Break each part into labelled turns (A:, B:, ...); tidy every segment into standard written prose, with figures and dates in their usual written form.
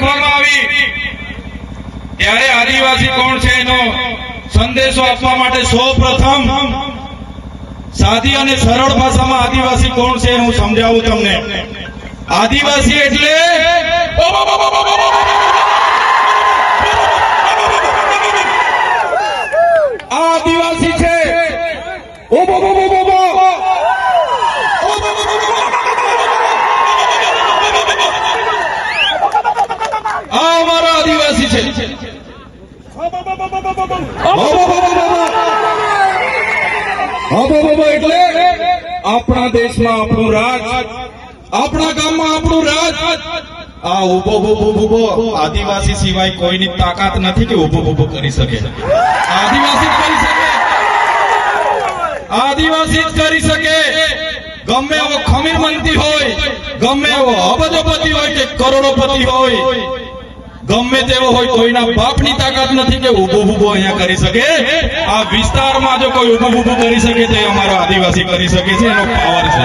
A: રાખવામાં આવી ત્યારે આદિવાસી કોણ છે એનો સંદેશો આપવા માટે સૌપ્રથમ સાદી અને સરળ ભાષામાં આદિવાસી કોણ છે હું સમજાવું તમને. આદિવાસી એટલે આદિવાસી છે અમારા આદિવાસી છે. એટલે આપણા દેશમાં આપણું રાજ, આપણા ગામમાં આપણું રાજ. આ ઉભો આદિવાસી સિવાય કોઈની તાકાત નથી કે ઉભો કરી શકે. આદિવાસી કરી શકે, આદિવાસી જ કરી શકે. ગમે એવો ખમીર મંત્રી હોય, ગમે એવો અબજોપતિ હોય કે કરોડોપતિ હોય, ગમે તેવો હોય, કોઈના બાપની તાકાત નથી કે ઉભો અહીંયા કરી શકે. આ વિસ્તારમાં જો કોઈ ઉભો કરી શકે તો અમારો આદિવાસી કરી શકે છે, એનો પાવર છે.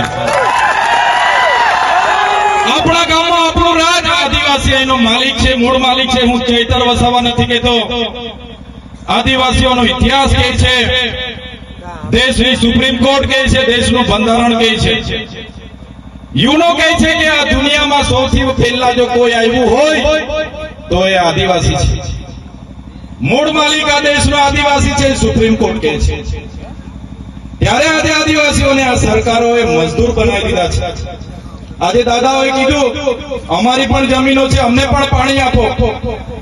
A: આપણા ગામમાં આપણું રાજ, આદિવાસી એનો માલિક છે, મૂળ માલિક છે. હું ચૈતર વસાવા નથી કહેતો. આદિવાસીઓનો ઇતિહાસ કહે છે, દેશની સુપ્રીમ કોર્ટ કહે છે, દેશનું બંધારણ કહે છે, યુનો કહે છે કે આ દુનિયામાં સૌથી પહેલા જો કોઈ આવ્યું હોય તો એ આદિવાસી છે. મૂળ માલિક આ દેશનો આદિવાસી છે, સુપ્રીમ કોર્ટ કહે છે. ત્યારે આજે આદિવાસીઓને આ સરકારોએ મજદૂર બનાવી દીધા છે. આજે દાદાઓએ કીધું અમારી પણ જમીનો છે, અમને પણ પાણી આપો,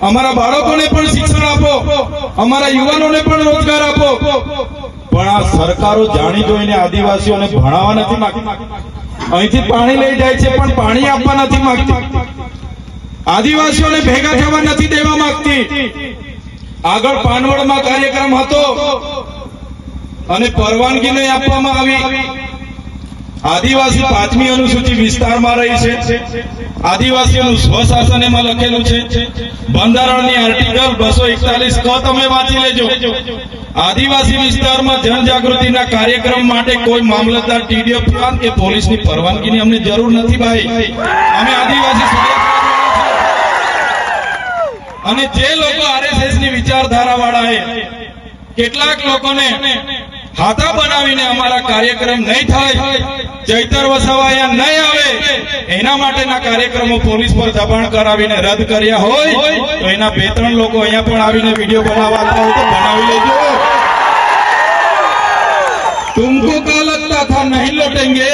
A: અમારા બાળકોને પણ શિક્ષણ આપો, અમારા યુવાનોને પણ રોજગાર આપો. પણ આ સરકારો જાણી જોઈને આદિવાસીઓને ભણાવવા નથી માંગતી. અહીંથી પાણી લઈ જાય છે પણ પાણી આપવા નથી માંગતી. આદિવાસીઓને ભેગા થવા નથી દેવા માંગતી. આગળ પાનવડમાં કાર્યક્રમ હતો અને પરવાનગી નહીં આપવામાં આવી. આદિવાસી 5મી અનુસૂચિ વિસ્તારમાં રહી છે. આદિવાસીઓનું સ્વશાસન એમાં લખેલું છે. બંધારણની આર્ટિકલ 241 ક તમે વાંચી લેજો. આદિવાસી વિસ્તારમાં જનજાગૃતિના કાર્યક્રમ માટે કોઈ મામલતદાર, ટીડીઓ કે પોલીસની પરવાનગીની અમને જરૂર નથી ભાઈ. અમે આદિવાસી અને જે લોકો આરએસએસ ની વિચારધારા વાળા કેટલાક લોકોને હાથા બનાવીને અમારા કાર્યક્રમ નહીં થાય, ચૈતર વસાવા અહીંયા નહીં આવે, એના માટેના કાર્યક્રમો પોલીસ પર દબાણ કરાવીને રદ કર્યા હોય તો એના 2-3 લોકો અહીંયા પણ આવીને વિડીયો બનાવવા હોય તો બનાવી લેજો. तुमको क्या लगता था नहीं लौटेंगे,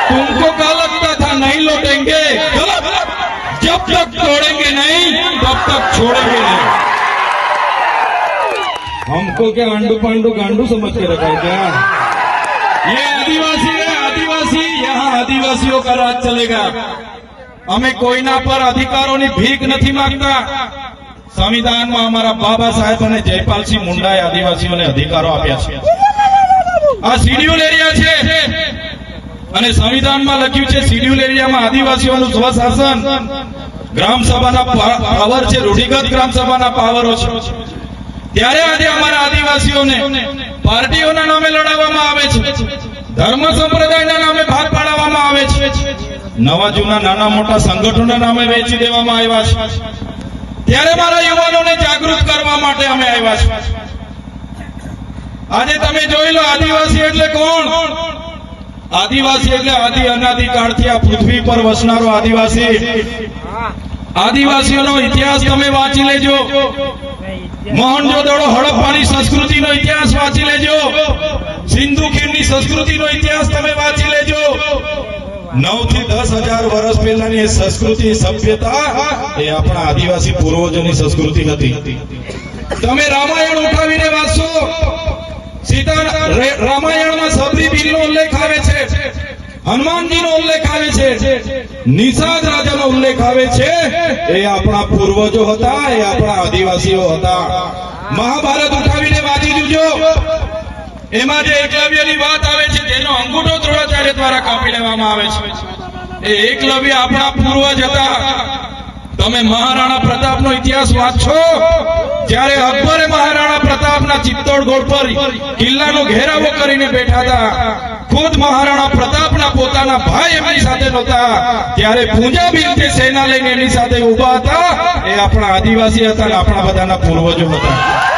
A: तुमको क्या लगता था नहीं लौटेंगे. गलत. जब तक तोड़ेंगे नहीं तब तक छोड़ेंगे नहीं. हमको क्या अंडू पांडू गांडू समझ के रखा है क्या? ये आदिवासी है, आदिवासी. यहाँ आदिवासियों का राज चलेगा. અમે કોઈના પર અધિકારોની ભીખ નથી માંગતા. સંવિધાનમાં અમારા બાબા સાહેબ અને જયપાલસિંહ મુંડાએ આદિવાસીઓને અધિકારો આપ્યા છે. આ શિડ્યુલ એરિયા છે અને સંવિધાનમાં લખ્યું છે શિડ્યુલ એરિયામાં આદિવાસીઓનું સ્વશાસન, ગ્રામસભાના પાવર છે, રૂઢિગત ગ્રામસભાના પાવરો છે. ત્યારે આજે અમારા આદિવાસીઓને પાર્ટીઓના નામે લડાવવામાં આવે છે, ધર્મ સંપ્રદાયના નામે ભાગ પાડવામાં આવે છે, નવા જૂના નાના મોટા સંગઠનોના નામે વેચી દેવામાં આવ્યા છે. ત્યારે મારા યુવાનોને જાગૃત કરવા માટે અમે આવ્યા છીએ. આજે તમે જોઈ લો, આદિવાસી એટલે કોણ? આદિવાસી એટલે આદિ અનાદિ કાળથી આ પૃથ્વી પર વસનારો આદિવાસી. આદિવાસીઓનો ઇતિહાસ તમે વાંચી લેજો. મોહનજોદડો હડપ્પાની સંસ્કૃતિનો ઇતિહાસ વાંચી લેજો. સિંધુ ખીણની સંસ્કૃતિનો ઇતિહાસ તમે વાંચી લેજો. 9 થી 10,000 વર્ષ પહેલાની એ સંસ્કૃતિ, સભ્યતા એ આપણા આદિવાસી પૂર્વજોની સંસ્કૃતિ હતી. તમે રામાયણ ઉઠાવીને વાંચો, રામાયણમાં સબરી બિલનો ઉલ્લેખ આવે છે, હનુમાનજીનો ઉલ્લેખ આવે છે, નિષાદ રાજાનો ઉલ્લેખ આવે છે. એ આપણા પૂર્વજો હતા, એ આપણા આદિવાસીઓ હતા. મહાભારત ઉઠાવીને વાંચી જોજો. એમાં જે એકલવ્યની વાત આવે છે, જેનો અંગૂઠો દ્રોણાચાર્ય દ્વારા કાપી લેવામાં આવે છે, એ એકલવ્ય આપણા પૂર્વજ હતા. તમે મહારાણા પ્રતાપનો ઇતિહાસ વાંચો. જ્યારે અકબરે મહારાણા પ્રતાપના ચિત્તોડગઢ પર કિલ્લાનો ઘેરાવો કરીને બેઠા હતા, ખુદ મહારાણા પ્રતાપના બાપના પોતાના ભાઈ એમની સાથે નહોતા, ત્યારે પૂંજાબીન કે સેના લઈને એની સાથે ઉભા હતા, એ આપણા આદિવાસી હતા અને આપણા બધાના પૂર્વજો હતા.